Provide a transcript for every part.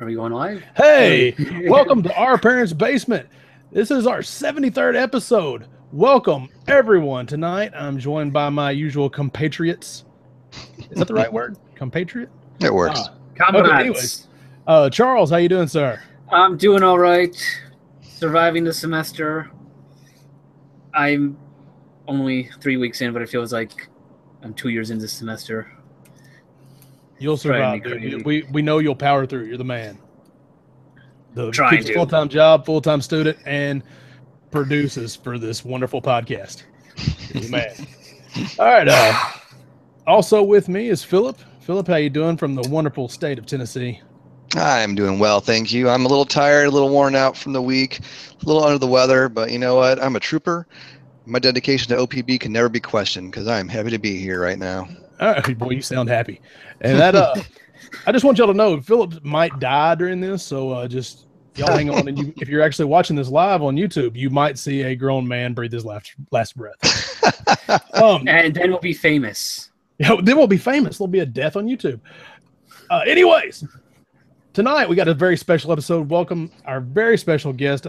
Are we going live? Hey, welcome to Our Parents' Basement. This is our 73rd episode. Welcome, everyone. Tonight, I'm joined by my usual compatriots. Is that the right word? Compatriot? It works. Comrades. Okay, anyways. Charles, how you doing, sir? I'm doing all right. Surviving the semester. I'm only 3 weeks in, but it feels like I'm 2 years into the semester. You'll survive, dude. We know you'll power through. You're the man. Keeps a full-time job, full-time student, and produces for this wonderful podcast. You're the man. All right. Also with me is Philip. Philip, how you doing from the wonderful state of Tennessee? I'm doing well, thank you. I'm a little tired, a little worn out from the week, a little under the weather, but you know what? I'm a trooper. My dedication to OPB can never be questioned because I'm happy to be here right now. All right, boy, you sound happy. And that I just want y'all to know Philip might die during this, so just y'all hang on. And if you're actually watching this live on YouTube, you might see a grown man breathe his last breath. And then we'll be famous. Yeah, then we'll be famous. There'll be a death on YouTube. Anyways, tonight we got a very special episode. Welcome our very special guest.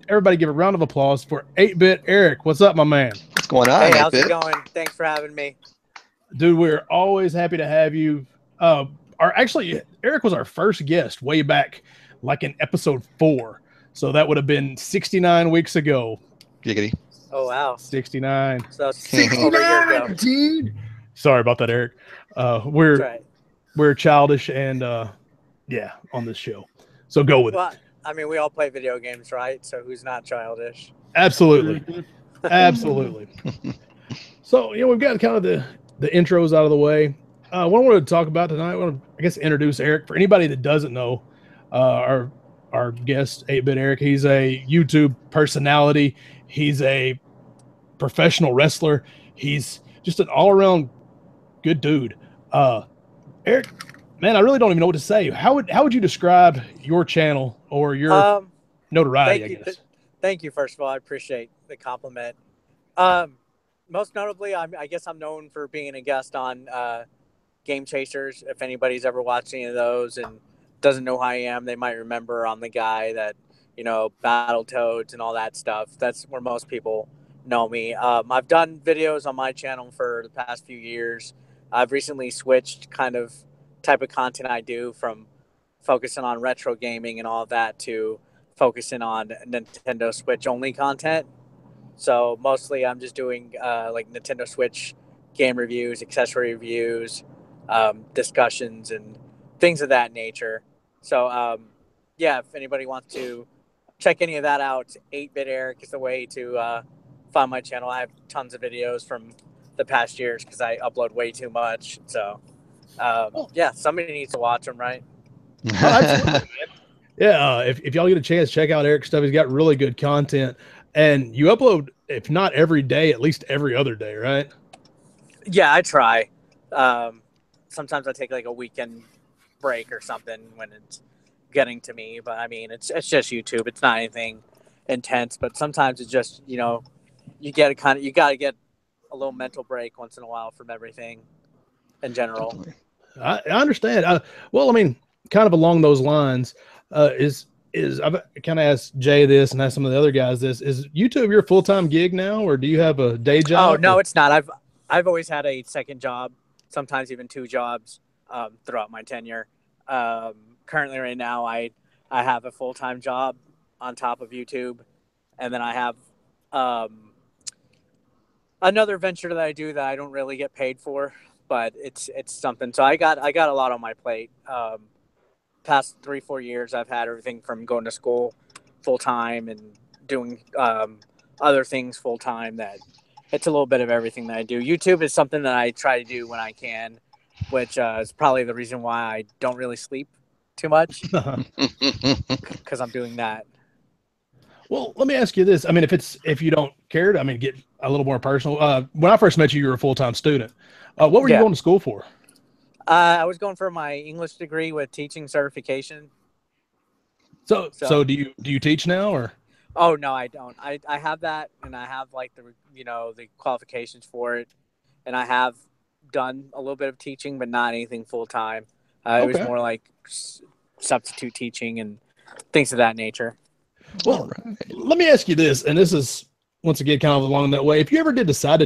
Everybody give a round of applause for 8-Bit Eric. What's up, my man? What's going on? Hey, how's it going? Thanks for having me. Dude, we're always happy to have you. Eric was our first guest way back, like in episode 4. So that would have been 69 weeks ago. Giggity. Oh, wow. 69. So 69, over a year ago. Dude. Sorry about that, Eric. We're childish and on this show. So go with it. I mean, we all play video games, right? So who's not childish? Absolutely. Absolutely. So, we've got kind of the intros out of the way. What I wanted to talk about tonight, I want to, I guess, introduce Eric. For anybody that doesn't know, our guest, 8-Bit Eric, he's a YouTube personality. He's a professional wrestler. He's just an all-around good dude. Eric, man, I really don't even know what to say. How would you describe your channel or your notoriety, I guess? Thank you, first of all. I appreciate the compliment. Most notably, I guess I'm known for being a guest on Game Chasers. If anybody's ever watched any of those and doesn't know who I am, they might remember I'm the guy that, Battletoads and all that stuff. That's where most people know me. I've done videos on my channel for the past few years. I've recently switched kind of type of content I do from focusing on retro gaming and all of that to focusing on Nintendo Switch only content. So mostly I'm just doing like Nintendo Switch game reviews, accessory reviews, discussions, and things of that nature. So if anybody wants to check any of that out, 8-Bit Eric is the way to find my channel. I have tons of videos from the past years because I upload way too much. So somebody needs to watch them, right? If y'all get a chance, check out Eric's stuff. He's got really good content. And you upload, if not every day, at least every other day, right? Yeah, I try. Sometimes I take like a weekend break or something when it's getting to me. But I mean, it's just YouTube. It's not anything intense. But sometimes it's just, you got to get a little mental break once in a while from everything in general. I understand. Kind of along those lines, I've kind of asked Jay this and asked some of the other guys this. Is YouTube your full-time gig now, or do you have a day job? Oh, no, it's not. I've always had a second job, sometimes even 2 jobs throughout my tenure. Currently right now, I have a full-time job on top of YouTube, and then I have another venture that I do that I don't really get paid for, but it's something. So I got a lot on my plate. Past 3-4 years, I've had everything from going to school full time and doing other things full time. That it's a little bit of everything that I do. YouTube is something that I try to do when I can, which is probably the reason why I don't really sleep too much because I'm doing that. Well, let me ask you this. I mean, if you don't care to, get a little more personal. When I first met you were a full-time student. What were you going to school for? I was going for my English degree with teaching certification. So do you teach now, or? Oh no, I don't. I have that, and I have like the qualifications for it, and I have done a little bit of teaching, but not anything full time. It was more like substitute teaching and things of that nature. Well, let me ask you this, and this is once again kind of along that way. If you ever did decide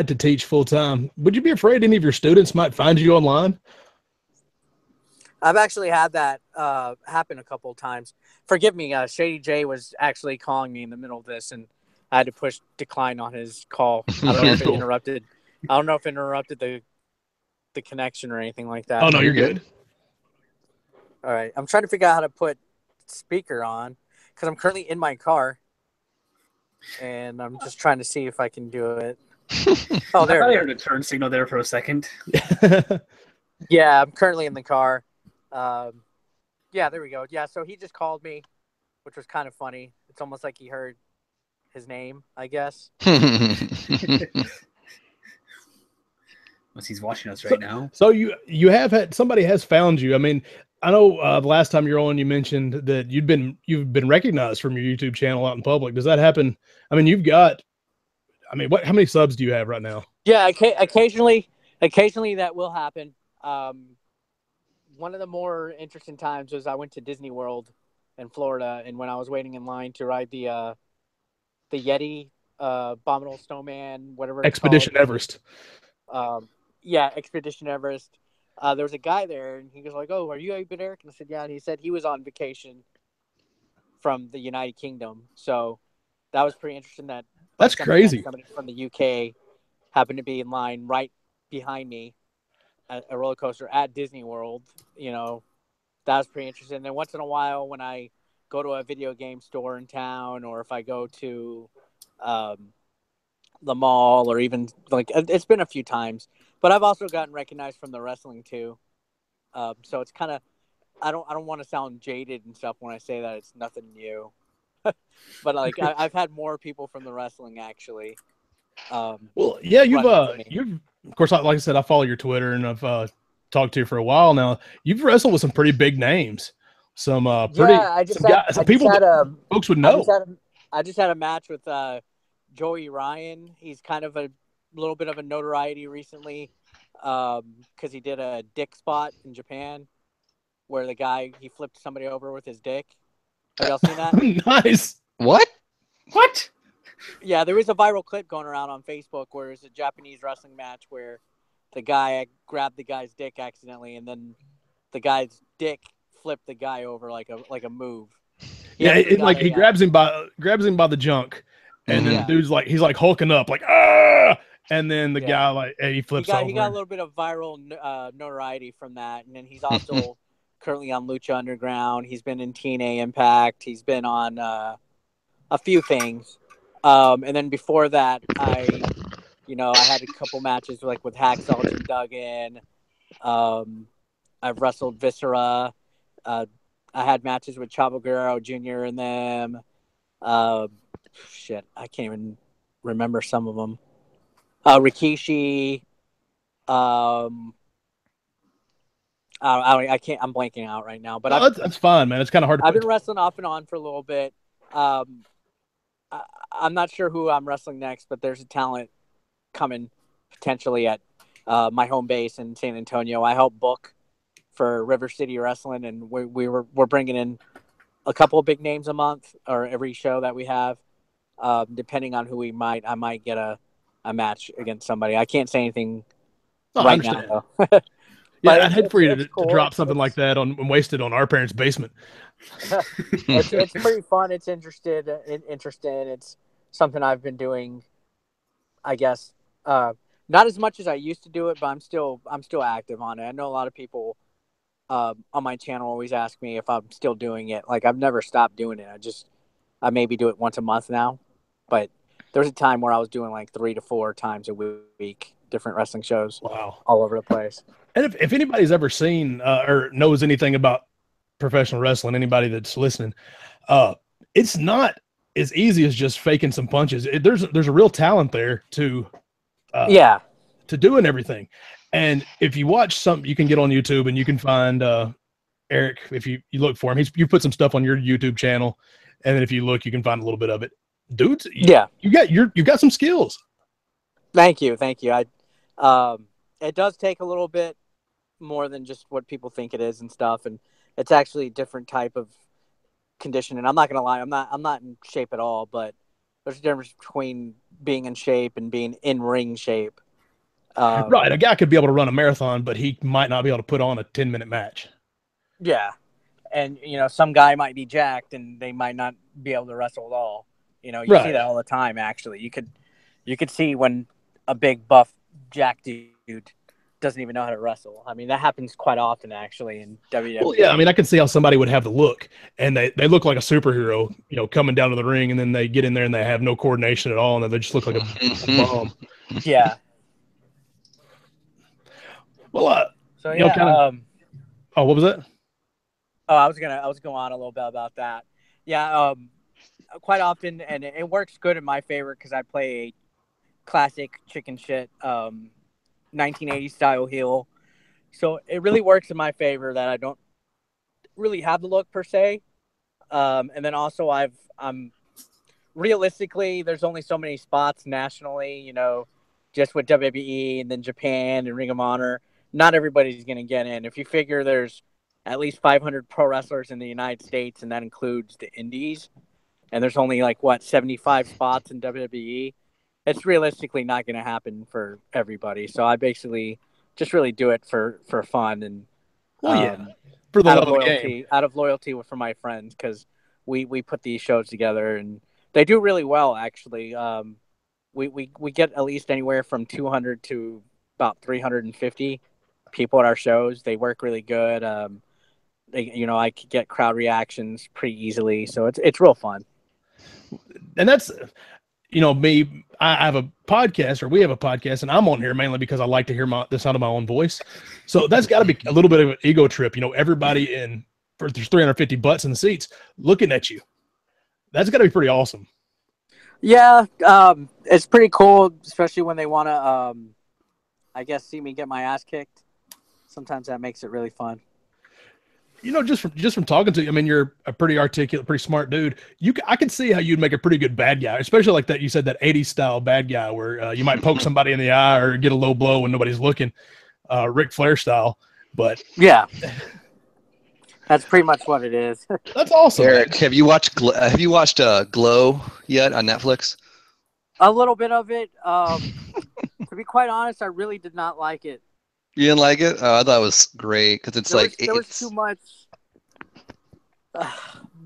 to teach full time, would you be afraid any of your students might find you online? I've actually had that happen a couple of times. Forgive me, Shady J was actually calling me in the middle of this, and I had to push decline on his call. I don't know if it interrupted. I don't know if it interrupted the connection or anything like that. Oh no, you're good. All right, I'm trying to figure out how to put speaker on because I'm currently in my car, and I'm just trying to see if I can do it. Oh, there. I heard a turn signal there for a second. Yeah, I'm currently in the car. Yeah, there we go. Yeah, so he just called me, which was kind of funny. It's almost like he heard his name, I guess. Unless he's watching us right now. So you have had somebody has found you. I mean, I know the last time you're on, you mentioned that you've been recognized from your YouTube channel out in public. Does that happen? I mean, how many subs do you have right now? Yeah, occasionally that will happen. One of the more interesting times was I went to Disney World in Florida, and when I was waiting in line to ride the Yeti, Abominable Snowman, whatever Expedition Everest. Yeah, Expedition Everest. There was a guy there, and he was like, "Oh, are you Eben Eric?" And I said, "Yeah." And he said he was on vacation from the United Kingdom, so that was pretty interesting. That's crazy. Somebody from the UK happened to be in line right behind me at a roller coaster at Disney World. You know, that was pretty interesting. And then once in a while, when I go to a video game store in town, or if I go to the mall, or even like it's been a few times, but I've also gotten recognized from the wrestling too. So it's kind of, I don't want to sound jaded and stuff when I say that it's nothing new, but like I've had more people from the wrestling actually. Well, yeah, you've of course, like I said, I follow your Twitter and I've talked to you for a while now. You've wrestled with some pretty big names, some pretty people that folks would know. I just had a match with Joey Ryan. He's kind of a little bit of a notoriety recently because he did a dick spot in Japan where the guy, he flipped somebody over with his dick. Have y'all seen that? Nice. What? Yeah, there was a viral clip going around on Facebook where it was a Japanese wrestling match where the guy grabbed the guy's dick accidentally, and then the guy's dick flipped the guy over like a move. He grabs him by the junk, and then the dude's like, he's like hulking up, like ah, and then the guy like he flips over. He got a little bit of viral notoriety from that, and then he's also currently on Lucha Underground. He's been in TNA Impact. He's been on a few things. And then before that, I had a couple matches like with Hacksaw Jim Duggan. I've wrestled Viscera. I had matches with Chavo Guerrero Jr. in them. I can't even remember some of them. Rikishi. I can't. I'm blanking out right now. But that's fine, man. It's kind of hard. I've been wrestling off and on for a little bit. I'm not sure who I'm wrestling next, but there's a talent coming potentially at my home base in San Antonio. I help book for River City Wrestling, and we're bringing in a couple of big names a month or every show that we have. Depending on who I might get a match against somebody. I can't say anything right now, though. Yeah, I'd hate for you to drop something like that and waste it on our parents' basement. It's pretty fun. It's interesting. It's something I've been doing, I guess, not as much as I used to do it, but I'm still active on it. I know a lot of people on my channel always ask me if I'm still doing it. Like, I've never stopped doing it. I maybe do it once a month now, but there was a time where I was doing like 3 to 4 times a week, different wrestling shows. Wow, all over the place. And if anybody's ever seen or knows anything about professional wrestling, anybody that's listening, it's not as easy as just faking some punches. There's a real talent there to doing everything. And if you watch some, you can get on YouTube and you can find Eric. If you look for him, you put some stuff on your YouTube channel, and then if you look, you can find a little bit of it. Dudes, you got some skills. Thank you. It does take a little bit more than just what people think it is and stuff, and it's actually a different type of condition. And I'm not gonna lie, I'm not in shape at all, but there's a difference between being in shape and being in ring shape. Right, a guy could be able to run a marathon, but he might not be able to put on a 10-minute match. Yeah, and some guy might be jacked and they might not be able to wrestle at all. You see that all the time. Actually, you could see when a big buff jack dude doesn't even know how to wrestle. I mean, that happens quite often actually in WWE. Well, yeah, I mean, I can see how somebody would have the look, and they look like a superhero, coming down to the ring, and then they get in there and they have no coordination at all, and then they just look like a bomb. Yeah. Well, so yeah. Oh, what was that? Oh, I was going on a little bit about that. Yeah. Quite often, and it works good in my favor because I play a classic chicken shit 1980s style heel, so it really works in my favor that I don't really have the look per se. And then also I'm realistically, there's only so many spots nationally, just with WWE and then Japan and Ring of Honor. Not everybody's going to get in. If you figure there's at least 500 pro wrestlers in the United States, and that includes the indies, and there's only 75 spots in WWE, it's realistically not going to happen for everybody. So I basically just really do it for fun and for the out love of of the loyalty, game. out of loyalty for my friends, because we put these shows together and they do really well actually. We get at least anywhere from 200 to about 350 people at our shows. They work really good. I could get crowd reactions pretty easily, so it's real fun. And that's me. I have a podcast, or we have a podcast, and I'm on here mainly because I like to hear the sound of my own voice. So that's got to be a little bit of an ego trip. Everybody there's 350 butts in the seats looking at you. That's got to be pretty awesome. Yeah, it's pretty cool, especially when they want to, I guess, see me get my ass kicked. Sometimes that makes it really fun. Just from talking to you, I mean, you're a pretty articulate, pretty smart dude. I can see how you'd make a pretty good bad guy, especially like that. You said that 80s style bad guy where you might poke somebody in the eye or get a low blow when nobody's looking, Ric Flair style. But yeah, that's pretty much what it is. That's awesome. Eric, have you watched Glow yet on Netflix? A little bit of it. To be quite honest, I really did not like it. You didn't like it? Oh, I thought it was great because there was too much.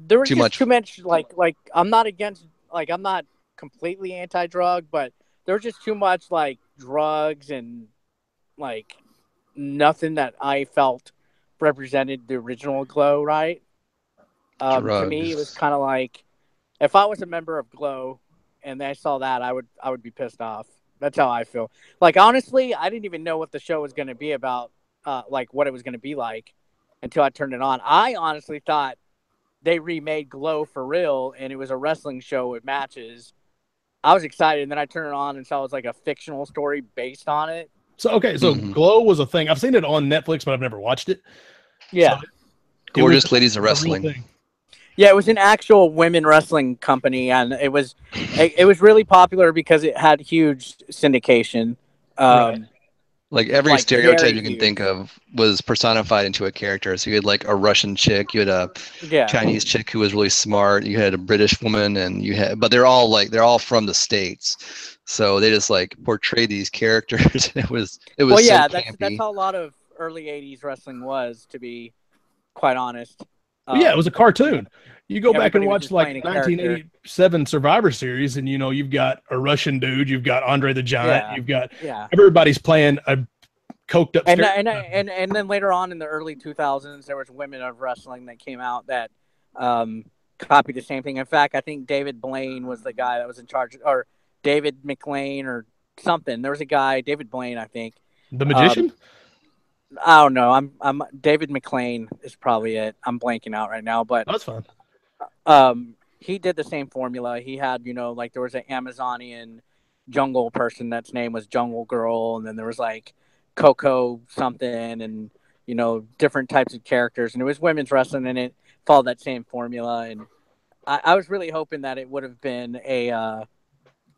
There was too much. Like I'm not against. I'm not completely anti-drug, but there was just too much drugs and nothing that I felt represented the original Glow. Right. To me, it was kind of like if I was a member of Glow and I saw that, I would be pissed off. That's how I feel. Honestly, I didn't even know what the show was going to be about, what it was going to be like until I turned it on. I honestly thought they remade Glow for real, and it was a wrestling show with matches. I was excited, and then I turned it on and saw it was a fictional story based on it. So Glow was a thing. I've seen it on Netflix, but I've never watched it. Yeah. So Gorgeous Ladies of Wrestling. Yeah, it was an actual women wrestling company, and it was really popular because it had huge syndication. Every stereotype you can think of was personified into a character. So you had a Russian chick, you had a Chinese chick who was really smart, you had a British woman, and but they're all from the States. So they just portrayed these characters. It was well, yeah, so campy. That's how a lot of early '80s wrestling was, to be quite honest. Yeah, it was a cartoon. You go back and watch 1987 Survivor Series, and you've got a Russian dude, you've got Andre the Giant, you've got everybody's playing a coked up. And then later on in the early 2000s, there was Women of Wrestling that came out that copied the same thing. In fact, I think David Blaine was the guy that was in charge, or David McLean or something. There was a guy, David Blaine, I think. The Magician? I don't know. I'm David McLean is probably it. I'm blanking out right now, but that's fine. He did the same formula. He had, there was an Amazonian jungle person that's name was Jungle Girl, and then there was Coco something, and different types of characters, and it was women's wrestling, and it followed that same formula. And I was really hoping that it would have been a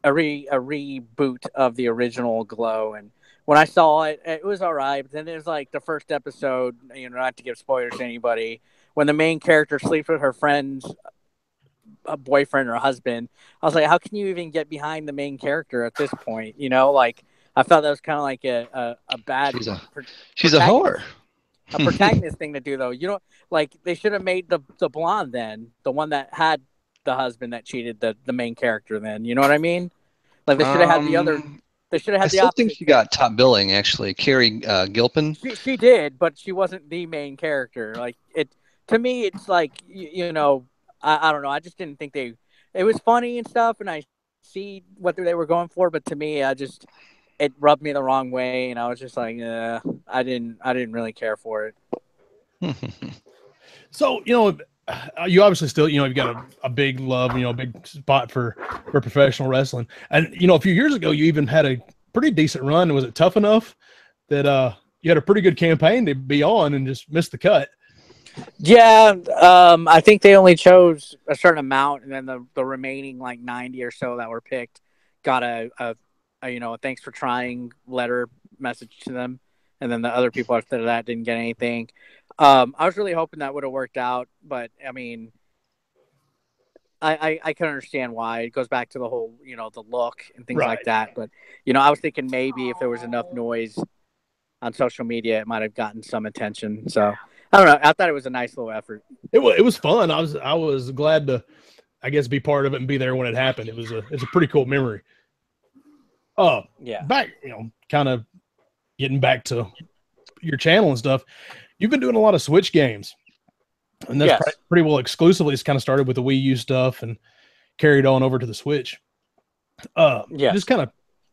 reboot of the original Glow. And when I saw it, it was all right. But then it was the first episode, not to give spoilers to anybody, when the main character sleeps with her friend's a boyfriend or husband. I was like, how can you even get behind the main character at this point? You know, like I felt that was kind of like a bad. She's a whore. A protagonist thing to do, though. You know, like they should have made the blonde then, the one that had the husband that cheated the main character. Then, you know what I mean? Like they should have had the other. They should have had the opposite. I still think she got top billing actually. Carrie Gilpin. She did, but she wasn't the main character. Like it to me, it's like you know, I don't know. I just didn't think they. It was funny and stuff, and I see what they were going for, but to me, it rubbed me the wrong way, and I was just like, I didn't really care for it. So, you know, you obviously still, you know, you've got a big love, you know, a big spot for professional wrestling. And, you know, a few years ago, you even had a pretty decent run. Was it tough enough that you had a pretty good campaign to be on and just missed the cut? Yeah, I think they only chose a certain amount, and then the remaining like 90 or so that were picked got a you know, a thanks for trying letter message to them, and then the other people after that didn't get anything. I was really hoping that would have worked out, but I mean, I can understand why. It goes back to the whole, you know, the look and things like that. But you know, I was thinking maybe if there was enough noise on social media, it might have gotten some attention. So I don't know. I thought it was a nice little effort. It was fun. I was glad to, I guess, be part of it and be there when it happened. It's a pretty cool memory. Back, you know, kind of getting back to your channel and stuff. You've been doing a lot of Switch games, and that's pretty well exclusively. It's kind of started with the Wii U stuff and carried on over to the Switch. Just kind of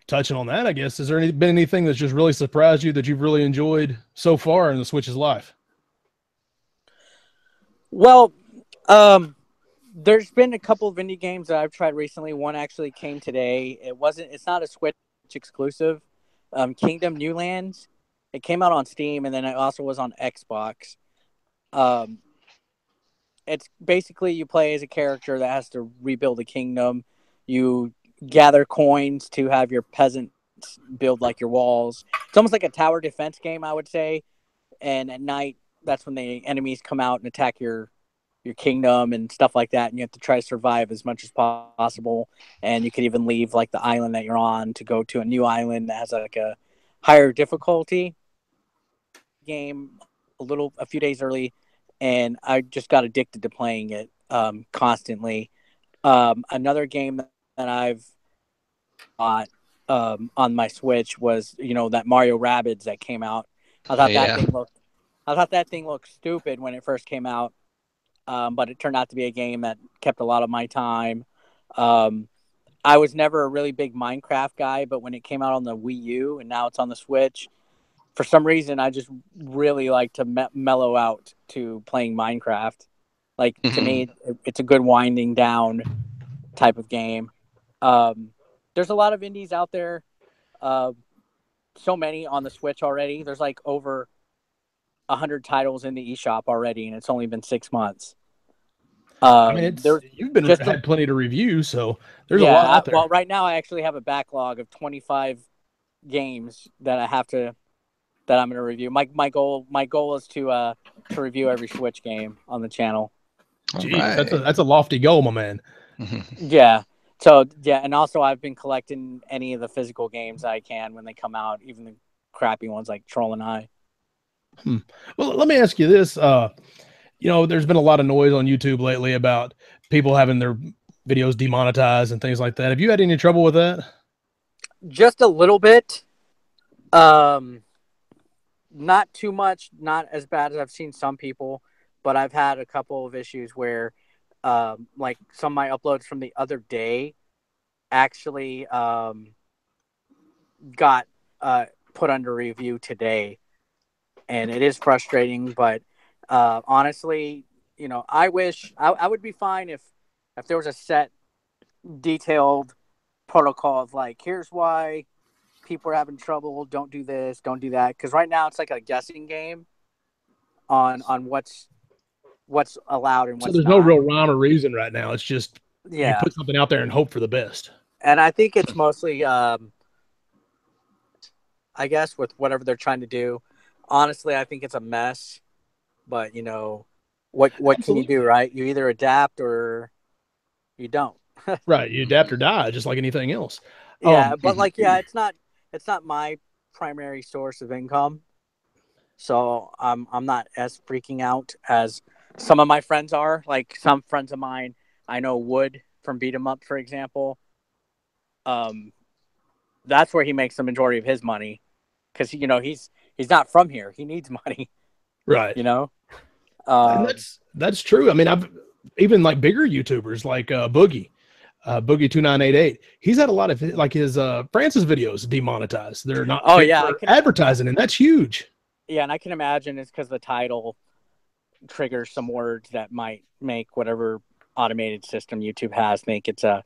touching on that, I guess. Has there been anything that's just really surprised you that you've really enjoyed so far in the Switch's life? Well, there's been a couple of indie games that I've tried recently. One actually came today. It's not a Switch exclusive. Kingdom New Lands. It came out on Steam, and then it also was on Xbox. It's basically you play as a character that has to rebuild a kingdom. You gather coins to have your peasants build like your walls. It's almost like a tower defense game, I would say. And at night, that's when the enemies come out and attack your kingdom and stuff like that, and you have to try to survive as much as possible. And you could even leave like the island that you're on to go to a new island that has like a higher difficulty game a few days early, and I just got addicted to playing it constantly. Another game that I've bought on my Switch was, you know, that Mario Rabbids that came out. I thought that thing looked stupid when it first came out. But it turned out to be a game that kept a lot of my time. I was never a really big Minecraft guy, but when it came out on the Wii U and now it's on the Switch, for some reason, I just really like to mellow out to playing Minecraft. Like, to me, it's a good winding down type of game. There's a lot of indies out there. So many on the Switch already. There's like over 100 titles in the eShop already, and it's only been 6 months. I mean, you've had plenty to review, so there's a lot out there. Well, right now I actually have a backlog of 25 games that I'm going to review. My goal is to review every Switch game on the channel. Jeez, right. That's a lofty goal, my man. Yeah. So and also I've been collecting any of the physical games I can when they come out, even the crappy ones like Troll and I. Well, let me ask you this. You know, there's been a lot of noise on YouTube lately about people having their videos demonetized and things like that. Have you had any trouble with that? Just a little bit. Not too much, not as bad as I've seen some people, but I've had a couple of issues where, like some of my uploads from the other day actually got put under review today. And it is frustrating, but honestly, you know, I wish I would be fine if there was a set, detailed protocol of like, here's why people are having trouble. Don't do this, don't do that. Because right now it's like a guessing game on what's allowed and what's not. So there's no real rhyme or reason right now. It's just you put something out there and hope for the best. And I think it's mostly, I guess, with whatever they're trying to do. Honestly, I think it's a mess, but you know, what can you do, right? You either adapt or you don't. Right. You adapt or die, just like anything else. Yeah, but like, yeah, it's not my primary source of income. So I'm not as freaking out as some of my friends are. Like some friends of mine, I know Wood from Beat 'em Up, for example. That's where he makes the majority of his money, because he's not from here. He needs money, right? And that's true. I mean, I've even like bigger YouTubers like Boogie 2988. He's had a lot of his Francis videos demonetized. They're not advertising, and that's huge. Yeah, and I can imagine it's because the title triggers some words that might make whatever automated system YouTube has think it's a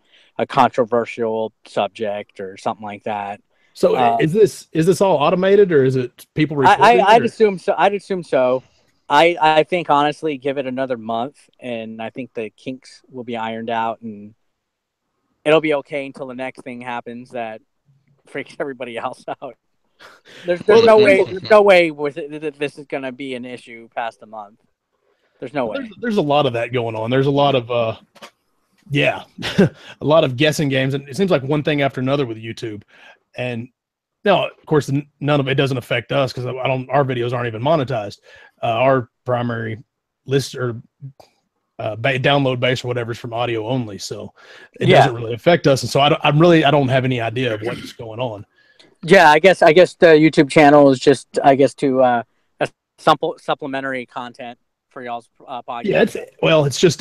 controversial subject or something like that. So is this all automated, or is it people recording? I'd assume so. I think honestly, give it another month, and I think the kinks will be ironed out, and it'll be okay until the next thing happens that freaks everybody else out. There's no way with it, this is going to be an issue past a month. There's no way. There's a lot of that going on. There's a lot of a lot of guessing games, and it seems like one thing after another with YouTube. And now, of course, none of it doesn't affect us because our videos aren't even monetized. Our primary list or download base or whatever is from audio only, so it doesn't really affect us. And so I don't have any idea of what's going on. Yeah, I guess the YouTube channel is just to supplementary content for y'all's podcast. Yeah,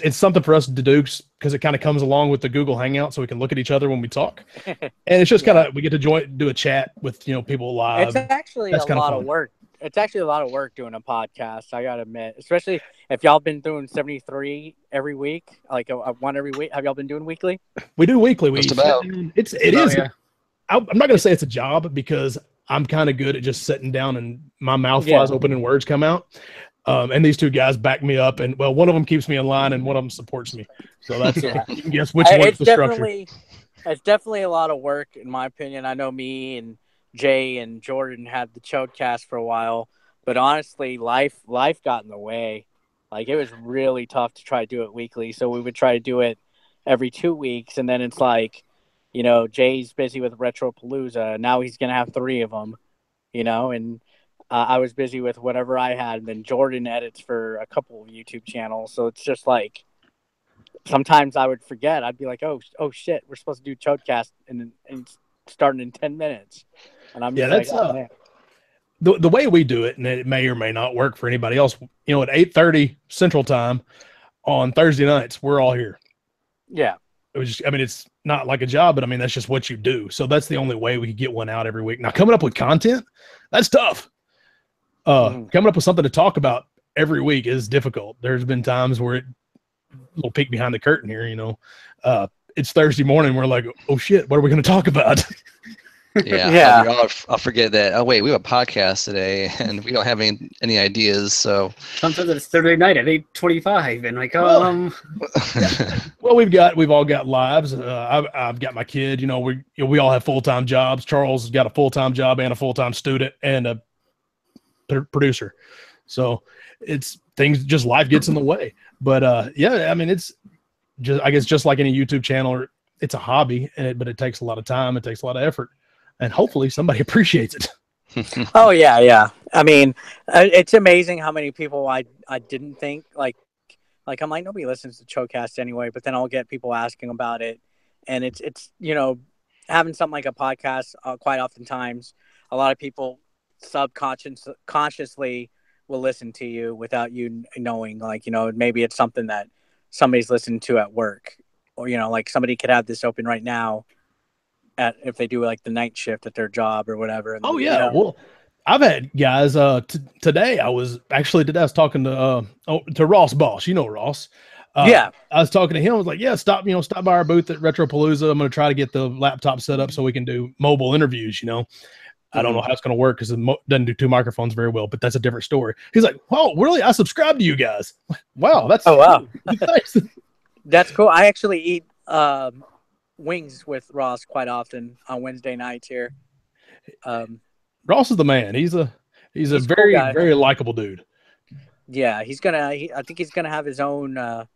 it's something for us to do because it kind of comes along with the Google Hangout, so we can look at each other when we talk, and it's just kind of we get to do a chat with people live. It's actually a lot of work. It's actually a lot of work doing a podcast. I gotta admit, especially if y'all been doing 73 every week, like a one every week. Have y'all been doing weekly? We do weekly. Just about. It is. Yeah. I'm not gonna say it's a job because I'm kind of good at just sitting down and my mouth flies open and words come out. And these two guys back me up, and one of them keeps me in line, and one of them supports me. So that's you can guess which one's the structure. It's definitely a lot of work, in my opinion. I know me and Jay and Jordan had the Chodecast for a while, but honestly, life got in the way. Like it was really tough to try to do it weekly, so we would try to do it every 2 weeks, and then it's like, Jay's busy with Retropalooza. Now he's gonna have 3 of them, and I was busy with whatever I had, and then Jordan edits for a couple of YouTube channels. So it's just like sometimes I would forget. I'd be like, oh shit, we're supposed to do Chodecast and starting in 10 minutes. And I'm just like, oh, man. The way we do it, and it may or may not work for anybody else. At 8:30 Central Time on Thursday nights, we're all here. Yeah. It's not like a job, but that's just what you do. So that's the only way we could get one out every week. Now coming up with content, that's tough. Coming up with something to talk about every week is difficult. There's been times where a little peek behind the curtain here, it's Thursday morning. We're like, oh shit, what are we going to talk about? Yeah. I'll forget that. Oh wait, we have a podcast today and we don't have any ideas. So sometimes it's Thursday night at 8:25 and like, well, we've all got lives. I've got my kid, we all have full-time jobs. Charles has got a full-time job and a full-time student and a producer. So it's things, just life gets in the way. But it's just, I guess, just like any YouTube channel, it's a hobby, but it takes a lot of time. It takes a lot of effort, and hopefully somebody appreciates it. Oh yeah. It's amazing how many people I didn't think like I'm like, nobody listens to Chodecast anyway, but then I'll get people asking about it, and it's having something like a podcast. Quite oftentimes, a lot of people consciously will listen to you without you knowing. Maybe it's something that somebody's listening to at work, or like somebody could have this open right now if they do like the night shift at their job or whatever. And, well, I've had guys today I was talking to Ross Boss. Ross. I was talking to him. I was like, stop by our booth at Retropalooza. I'm going to try to get the laptop set up so we can do mobile interviews. I don't know how it's going to work because it doesn't do 2 microphones very well, but that's a different story. He's like, "Oh, really? I subscribe to you guys." Wow, that's wow, nice. That's cool. I actually eat wings with Ross quite often on Wednesday nights here. Ross is the man. He's a very, very likable dude. Yeah, I think he's gonna have his own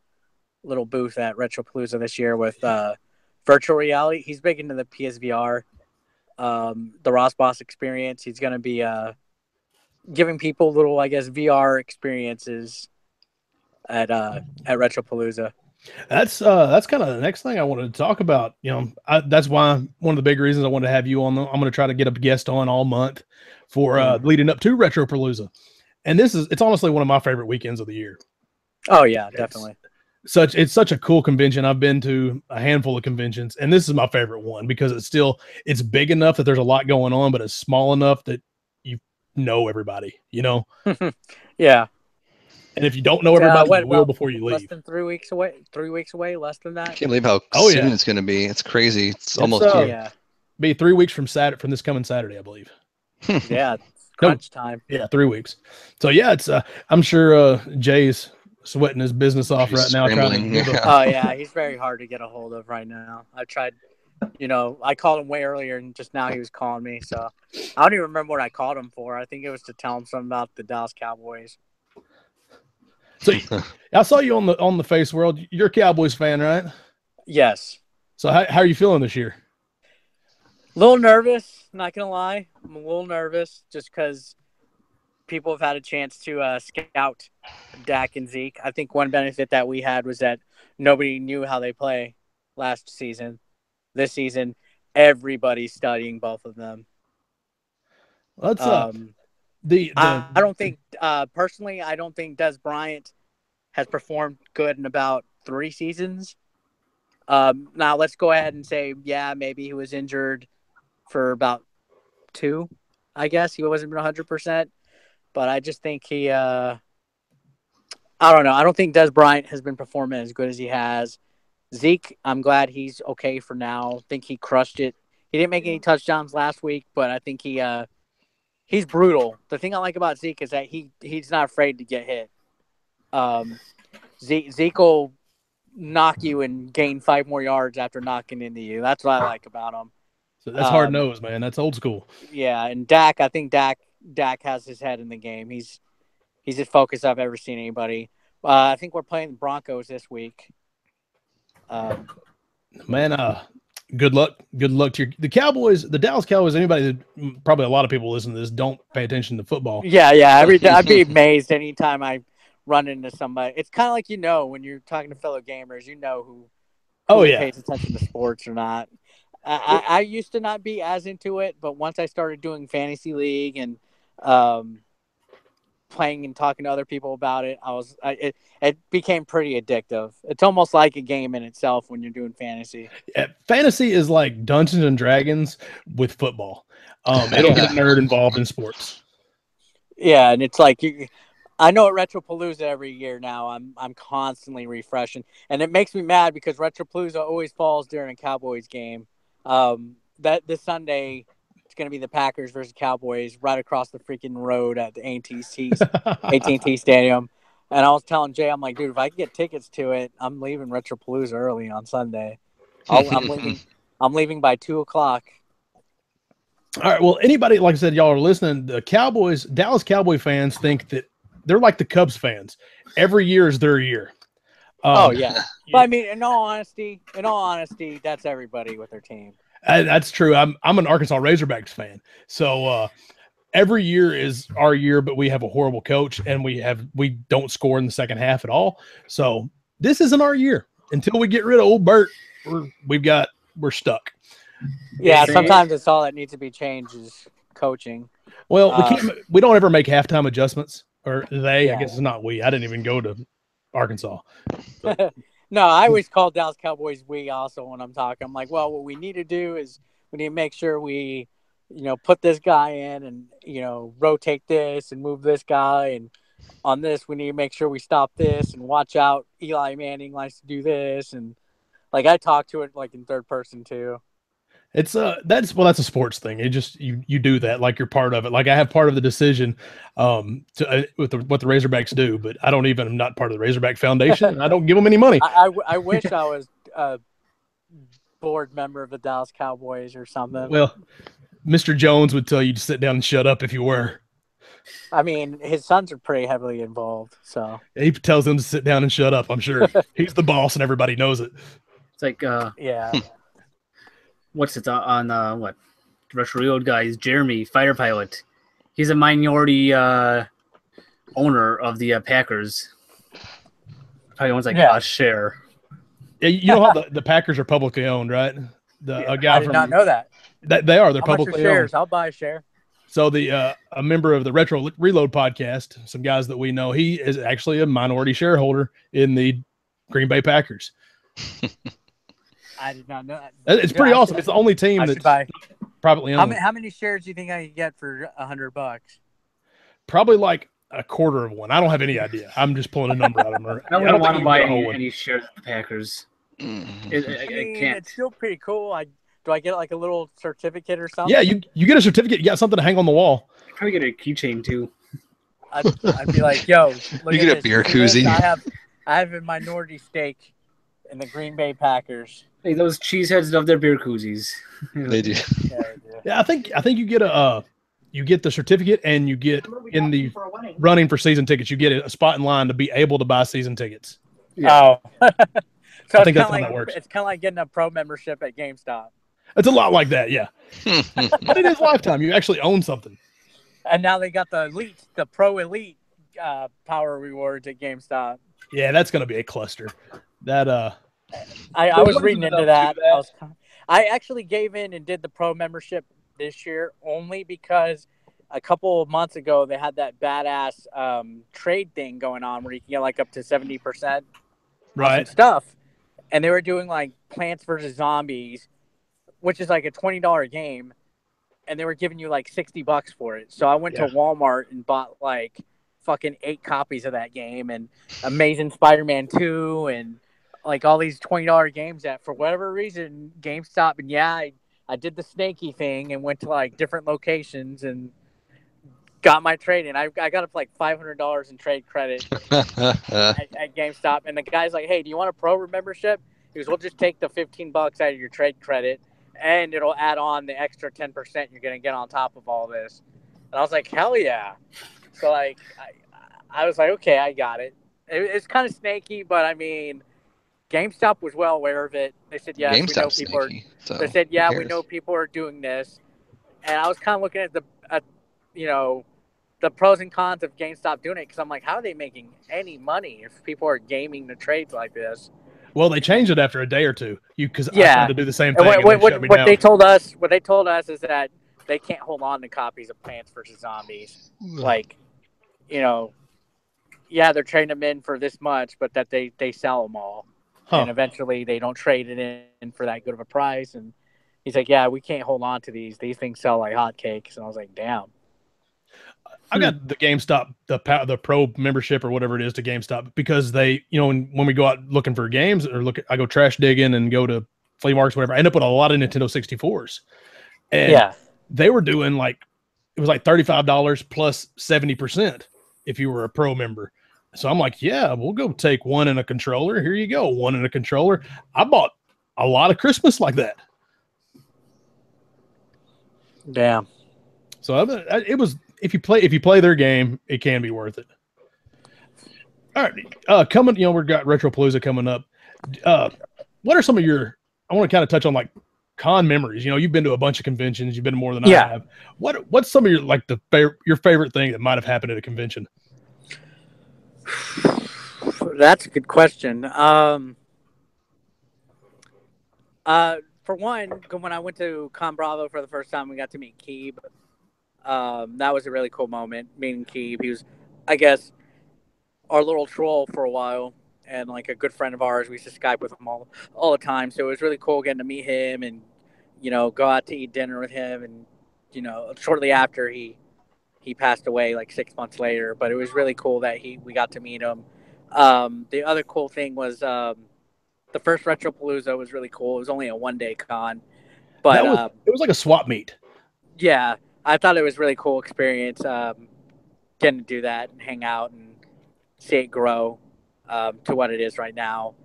little booth at Retropalooza this year with virtual reality. He's big into the PSVR, the Ross Boss experience. He's gonna be giving people little, I guess, VR experiences at Retropalooza. That's kind of the next thing I wanted to talk about. That's why one of the big reasons I wanted to have you on. I'm going to try to get a guest on all month for leading up to Retropalooza, and it's honestly one of my favorite weekends of the year. Oh yeah, definitely. It's such a cool convention. I've been to a handful of conventions, and this is my favorite one because it's big enough that there's a lot going on, but it's small enough that you know everybody. Yeah. And if you don't know everybody, you will before you leave. Less than 3 weeks away. 3 weeks away. Less than that. I can't believe how soon it's going to be. It's crazy. It's almost be 3 weeks from this coming Saturday, I believe. Yeah, crunch time. Yeah, 3 weeks. So yeah, it's I'm sure Jay's sweating his business off right now. Oh yeah, he's very hard to get a hold of right now. I tried. I called him way earlier, and just now he was calling me. So I don't even remember what I called him for. I think it was to tell him something about the Dallas Cowboys. So I saw you on the Face World. You're a Cowboys fan, right? Yes. So how are you feeling this year? A little nervous, not gonna lie. I'm a little nervous just because people have had a chance to scout Dak and Zeke. I think one benefit that we had was that nobody knew how they play last season. This season, everybody's studying both of them. Let's I don't think personally, I don't think Des Bryant has performed good in about 3 seasons. Now let's go ahead and say, yeah, maybe he was injured for about 2. I guess he wasn't 100%, but I just think he. I don't know. I don't think Des Bryant has been performing as good as he has. Zeke, I'm glad he's okay for now. I think he crushed it. He didn't make any touchdowns last week, but I think he's brutal. The thing I like about Zeke is that he's not afraid to get hit. Zeke will knock you and gain 5 more yards after knocking into you. That's what I like about him. So that's hard nosed, man. That's old school. Yeah, and Dak, I think Dak has his head in the game. He's as focused I've ever seen anybody. I think we're playing the Broncos this week. Man, good luck to the Cowboys, the Dallas Cowboys. Anybody that probably a lot of people listen to this don't pay attention to football. Yeah. I'd be amazed anytime I run into somebody. It's kind of like when you're talking to fellow gamers, who pays attention to sports or not. I used to not be as into it, but once I started doing fantasy league and playing and talking to other people about it, it became pretty addictive. It's almost like a game in itself when you're doing fantasy. Yeah, fantasy is like Dungeons and Dragons with football. It'll get a nerd involved in sports. Yeah, and it's like I know at Retropalooza every year now I'm constantly refreshing, and it makes me mad because Retropalooza always falls during a Cowboys game. That this Sunday it's going to be the Packers versus Cowboys right across the freaking road at the AT&T Stadium. And I was telling Jay, I'm like, dude, if I can get tickets to it, I'm leaving Retropalooza early on Sunday. I'm leaving by 2:00. All right. Well, anybody, like I said, y'all are listening. The Dallas Cowboy fans think that they're like the Cubs fans. Every year is their year. Oh yeah. But I mean, in all honesty, that's everybody with their team. That's true. I'm an Arkansas Razorbacks fan. So every year is our year, but we have a horrible coach and we don't score in the second half at all. So this isn't our year. Until we get rid of old Bert, we're stuck. Yeah, sometimes that's all that needs to be changed is coaching. Well, we don't ever make halftime adjustments, or I guess it's not we. I didn't even go to Arkansas. No, I always call Dallas Cowboys we also when I'm talking. I'm like, well, what we need to do is we need to make sure we, put this guy in and, rotate this and move this guy. And on this, we need to make sure we stop this and watch out. Eli Manning likes to do this. And like, I talk to it like in third person too. It's that's a sports thing. It just you do that like you're part of it. Like I have part of the decision with what the Razorbacks do, but I'm not part of the Razorback Foundation. And I don't give them any money. I wish I was a board member of the Dallas Cowboys or something. Well, Mr. Jones would tell you to sit down and shut up if you were. I mean, his sons are pretty heavily involved, so He tells them to sit down and shut up. I'm sure he's the boss, and everybody knows it. It's like yeah. What's it on what? Rush Reload guys, Jeremy, fighter pilot. He's a minority owner of the Packers. Probably owns like a share. Yeah, you know how the Packers are publicly owned, right? A guy I did not know that. They are. They're How much publicly are shares? owned. I'll buy a share. So a member of the Retro Reload podcast, some guys that we know, he is actually a minority shareholder in the Green Bay Packers. I did not know that. It's pretty awesome. It's the only team that's privately owned. How many shares do you think I can get for $100? Probably like a quarter of one. I don't have any idea. I'm just pulling a number out of them. I don't want to buy any shares of the Packers. It's still pretty cool. Do I get like a little certificate or something? Yeah, you get a certificate. You got something to hang on the wall. Probably get a keychain too. I'd be like, yo, look you at get this. a beer koozie. I have a minority stake in the Green Bay Packers. Hey, those cheeseheads love their beer koozies. They do. Yeah, I think you get you get the certificate, and you get in the running for season tickets. You get a spot in line to be able to buy season tickets. Yeah. Oh. So I think that's how that works. It's kind of like getting a pro membership at GameStop. It's a lot like that, yeah. But it is lifetime. You actually own something. And now they got the pro elite power rewards at GameStop. Yeah, that's going to be a cluster. That I was reading into that. I actually gave in and did the pro membership this year only because a couple of months ago they had that badass trade thing going on where you can get like up to 70% right stuff, and they were doing like Plants vs. Zombies, which is like a $20 game, and they were giving you like $60 for it. So I went to Walmart and bought like fucking 8 copies of that game, and Amazing Spider-Man 2, and like all these $20 games that for whatever reason GameStop, and I did the snaky thing and went to like different locations and got my trade in. I got up like $500 in trade credit at GameStop, and the guy's like, "Hey, do you want a pro membership?" He goes, "We'll just take the $15 out of your trade credit, and it'll add on the extra 10% you're gonna get on top of all this." And I was like, "Hell yeah!" So like, I was like, "Okay, I got it." It's kind of snaky, but I mean, GameStop was well aware of it. They said, "Yes, we know people snaky, are." They said, "Yeah, we know people are doing this," and I was kind of looking at the pros and cons of GameStop doing it, because I'm like, how are they making any money if people are gaming the trades like this? Well, they changed it after a day or two. I tried to do the same thing. What they told us is that they can't hold on to copies of Plants vs. Zombies. Like, they're trading them in for this much, but that they sell them all, and eventually they don't trade it in for that good of a price. And he's like, "Yeah, we can't hold on to these. These things sell like hotcakes." And I was like, "Damn." I got the GameStop, the pro membership or whatever it is to GameStop, because they, when we go out looking for games or I go trash digging and go to flea markets, whatever, I end up with a lot of Nintendo 64s. And they were doing it was like $35 plus 70% if you were a pro member. So I'm like, yeah, we'll go take one and a controller. Here you go. One and a controller. I bought a lot of Christmas like that. Damn. So it was, if you play their game, it can be worth it. All right, coming, we've got Retropalooza coming up. What are some of I want to kind of touch on like con memories. You've been to a bunch of conventions. You've been to more than I have. What's some of your your favorite thing that might have happened at a convention? That's a good question. For one, when I went to Con Bravo for the first time, we got to meet Keeb. That was a really cool moment, meeting Keeb. He was, I guess, our little troll for a while, and like a good friend of ours. We used to Skype with him all the time, so it was really cool getting to meet him and go out to eat dinner with him. And shortly after he passed away, like 6 months later. But it was really cool that we got to meet him. The other cool thing was the first Retropalooza was really cool. It was only a 1-day con, but it was like a swap meet. Yeah, I thought it was a really cool experience, getting to do that and hang out and see it grow to what it is right now.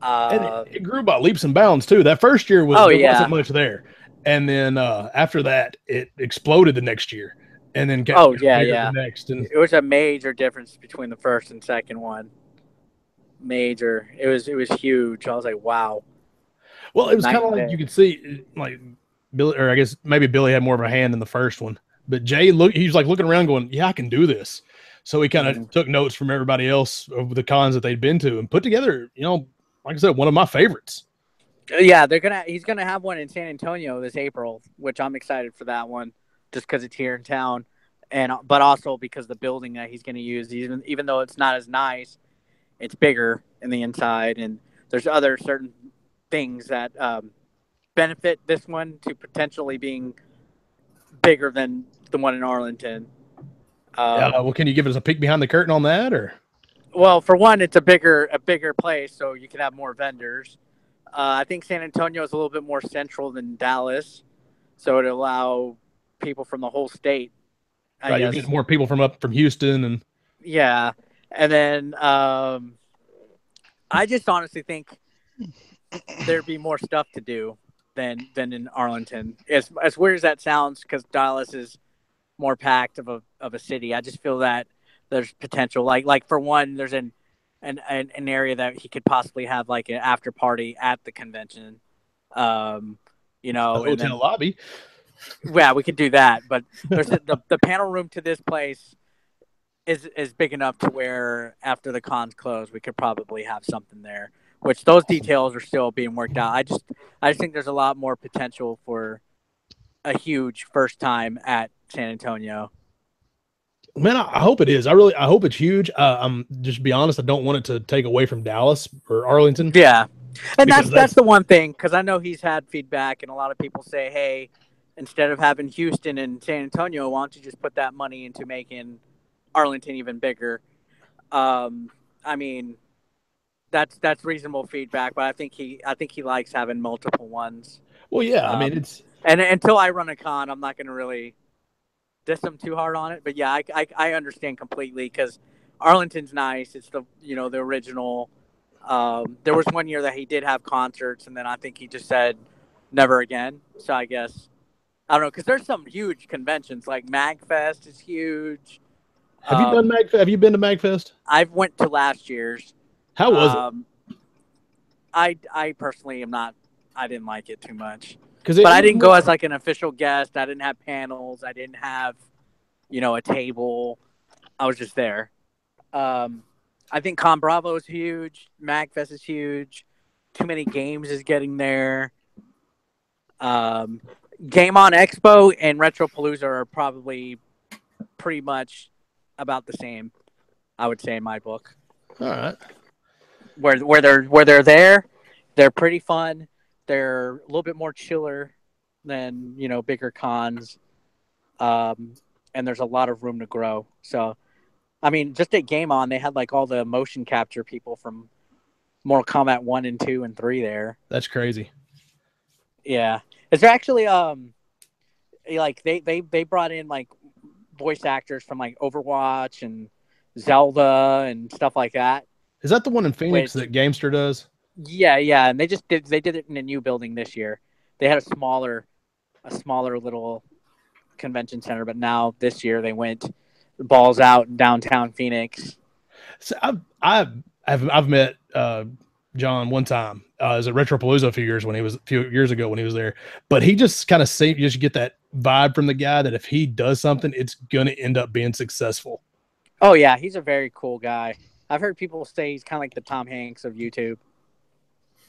And it grew by leaps and bounds too. That first year wasn't much there, and then after that, it exploded the next year. and then bigger the next. And it was a major difference between the first and second one. Major. It was huge. I was like, wow. Well, it was kind of like you could see, like Billy, or I guess maybe Billy had more of a hand in the first one, but Jay he was like looking around, going, "Yeah, I can do this." So he kind of took notes from everybody else of the cons that they'd been to and put together, like I said, one of my favorites. Yeah, he's gonna have one in San Antonio this April, which I'm excited for that one, just because it's here in town, but also because the building that he's gonna use, even though it's not as nice, it's bigger in the inside, and there's other certain things that benefit this one to potentially being bigger than the one in Arlington. Well, can you give us a peek behind the curtain on that, or? Well, for one, it's a bigger place, so you can have more vendors. I think San Antonio is a little bit more central than Dallas, so it'll allow people from the whole state. Right, you get more people from Houston and. Yeah, and then I just honestly think there'd be more stuff to do than in Arlington. As weird as that sounds, because Dallas is more packed of a city. I just feel that there's potential. Like for one, there's an area that he could possibly have like an after party at the convention. The hotel lobby. Yeah, we could do that. But there's the panel room to this place is big enough to where after the cons close, we could probably have something there. Which those details are still being worked out. I just think there's a lot more potential for a huge first time at San Antonio. Man, I hope it is. I hope it's huge. I'm just be honest. I don't want it to take away from Dallas or Arlington. Yeah, and that's the one thing, because I know he's had feedback, and a lot of people say, "Hey, instead of having Houston and San Antonio, why don't you just put that money into making Arlington even bigger?" I mean, that's reasonable feedback, but I think he likes having multiple ones. Well, yeah, I mean it's and until I run a con, I'm not going to really diss him too hard on it. But yeah, I understand completely, because Arlington's nice. It's the original. There was one year that he did have concerts, and then I think he just said never again. So I guess I don't know, because there's some huge conventions like MagFest is huge. Have you done Have you been to MagFest? I went to last year's. How was it? I personally am not. I didn't like it too much. But I didn't go as like an official guest. I didn't have panels. I didn't have, a table. I was just there. I think Con Bravo is huge. MagFest is huge. Too Many Games is getting there. Game On Expo and Retropalooza are probably pretty much about the same, I would say, in my book. All right. Where they're there, they're pretty fun. They're a little bit more chiller than bigger cons, and there's a lot of room to grow. So, I mean, just at Game On, they had like all the motion capture people from Mortal Kombat 1 and 2 and 3 there. That's crazy. Yeah, is there actually like they brought in like voice actors from like Overwatch and Zelda and stuff like that. Is that the one in Phoenix that Gamester does? Yeah, and they did it in a new building this year. They had a smaller little convention center, but now this year they went balls out in downtown Phoenix. So I've met John one time as a Retropalooza a few years ago when he was there, but he just kind of seemed, you just get that vibe from the guy that if he does something, it's gonna end up being successful. Oh yeah, he's a very cool guy. I've heard people say he's kind of like the Tom Hanks of YouTube.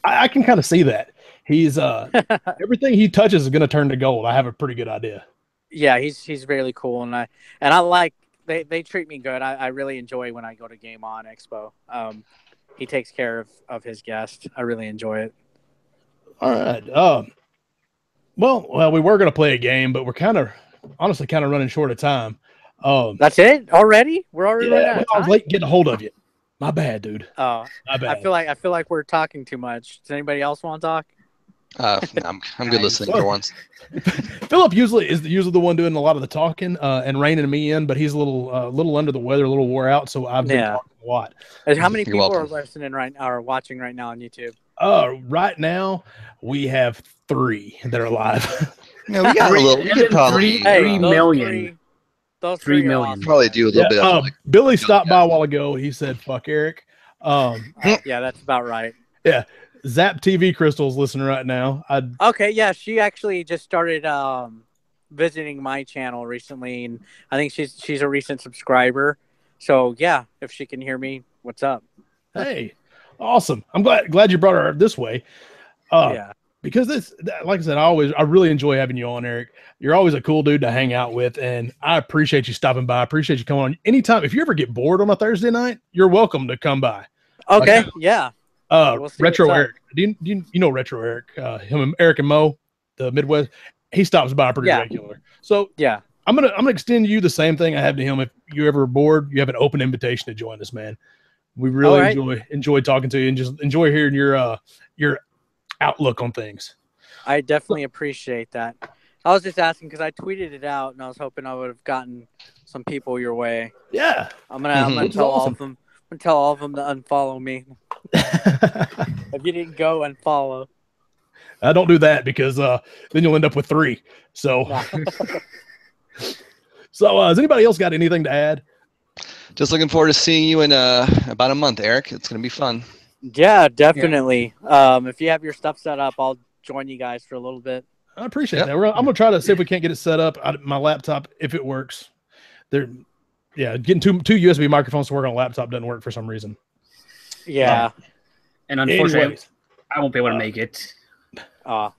I can kind of see that. He's everything he touches is going to turn to gold. I have a pretty good idea. Yeah, he's really cool, and I like they treat me good. I really enjoy when I go to Game On Expo. He takes care of his guests. I really enjoy it. All right. Well, we were going to play a game, but we're honestly running short of time. That's it already? We're already running out of time? I was late getting a hold of you. My bad, dude. Oh, my bad. I feel like we're talking too much. Does anybody else want to talk? I'm good listening for once. Philip is usually the one doing a lot of the talking and reining me in, but he's a little under the weather, a little wore out, so I've been talking a lot. How many people are listening are watching right now on YouTube? Right now we have 3 that are live. Yeah, we got a little. We could probably 3 million. Those 3 three are million. awesome. Probably do a little bit of Billy stopped by a while ago. He said, "Fuck Eric." Yeah, that's about right. Yeah, Zap TV Crystal's listening right now. Okay, yeah, she actually just started visiting my channel recently, and I think she's a recent subscriber. So yeah, if she can hear me, what's up? Hey, awesome! I'm glad you brought her this way. Yeah, because like I said, I really enjoy having you on, Eric. You're always a cool dude to hang out with, and I appreciate you stopping by. I appreciate you coming on anytime. If you ever get bored on a Thursday night, you're welcome to come by. okay, yeah. We'll Retro Eric. Do you know Retro Eric? Him and Eric and Mo, the Midwest. He stops by pretty regular. So yeah, I'm gonna extend you the same thing I have to him. If you ever bored, you have an open invitation to join us, man. We really enjoy talking to you and just enjoy hearing your outlook on things. I definitely appreciate that. I was just asking because I tweeted it out and I was hoping I would have gotten some people your way. Yeah, I'm gonna tell all of them. I'm gonna tell all of them to unfollow me. If you didn't go and follow, I don't do that because then you'll end up with 3. So, has anybody else got anything to add? Just looking forward to seeing you in about a month, Eric. It's gonna be fun. Yeah, definitely. If you have your stuff set up, I'll join you guys for a little bit. I appreciate that. I'm gonna try to see if we can't get it set up on my laptop if it works. Getting two USB microphones to work on a laptop doesn't work for some reason. Yeah. And unfortunately, I won't be able to make it. Yeah,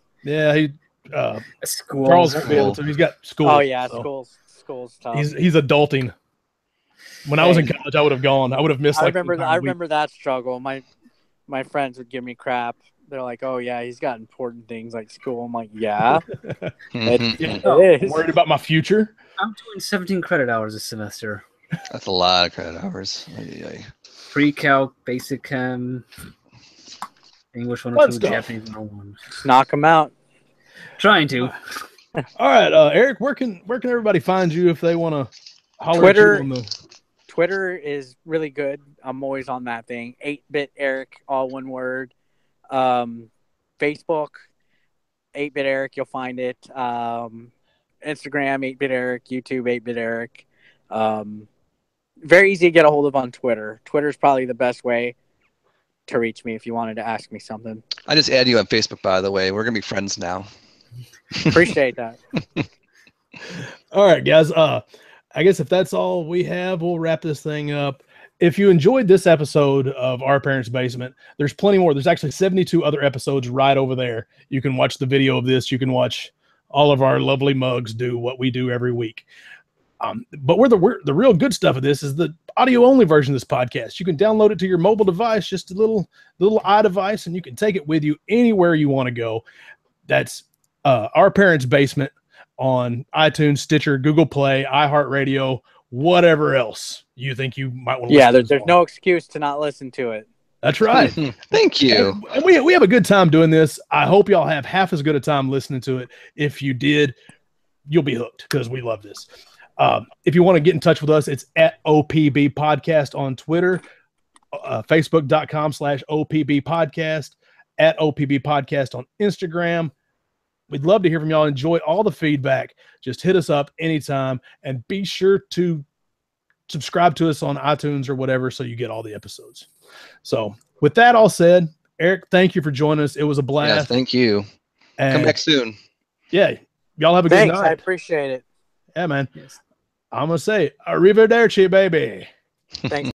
school. Charles won't be able to. He's got school. Oh yeah, school's tough. He's adulting. When I was in college, I would have gone. I would have missed. I remember that struggle. My friends would give me crap. They're like, "Oh yeah, he's got important things like school." I'm like, "Yeah, it is." I'm worried about my future. I'm doing 17 credit hours a semester. That's a lot of credit hours. Pre-calc, basic chem, English 102, Japanese 101. Just knock them out. Trying to. All right, Eric, where can everybody find you if they want to holler Twitter, at you on Twitter is really good. I'm always on that thing. 8-bit Eric, all one word. Facebook, 8-bit Eric, you'll find it. Instagram, 8-bit Eric. YouTube, 8-bit Eric. Very easy to get a hold of on Twitter. Twitter's probably the best way to reach me if you wanted to ask me something. I just add you on Facebook, by the way. We're gonna be friends now. Appreciate that. All right, guys. I guess if that's all we have, we'll wrap this thing up. If you enjoyed this episode of Our Parents' Basement, there's plenty more. There's actually 72 other episodes right over there. You can watch the video of this. You can watch all of our lovely mugs do what we do every week. But the real good stuff of this is the audio only version of this podcast. You can download it to your mobile device, just a little iDevice, and you can take it with you anywhere you want to go. That's Our Parents' Basement on iTunes, Stitcher, Google Play, iHeartRadio, whatever else you think you might want to listen to. There's no excuse to not listen to it. That's right. Thank you. And we have a good time doing this. I hope y'all have half as good a time listening to it. If you did, you'll be hooked because we love this. If you want to get in touch with us, it's at OPB Podcast on Twitter, Facebook.com/OPB Podcast, at OPB Podcast on Instagram. We'd love to hear from y'all. Enjoy all the feedback. Just hit us up anytime and be sure to subscribe to us on iTunes or whatever so you get all the episodes. So with that all said, Eric, thank you for joining us. It was a blast. Yes, thank you. And come back soon. Yeah. Y'all have a good night. I appreciate it. Yeah, man. Yes. I'm going to say, arrivederci, baby. Thanks.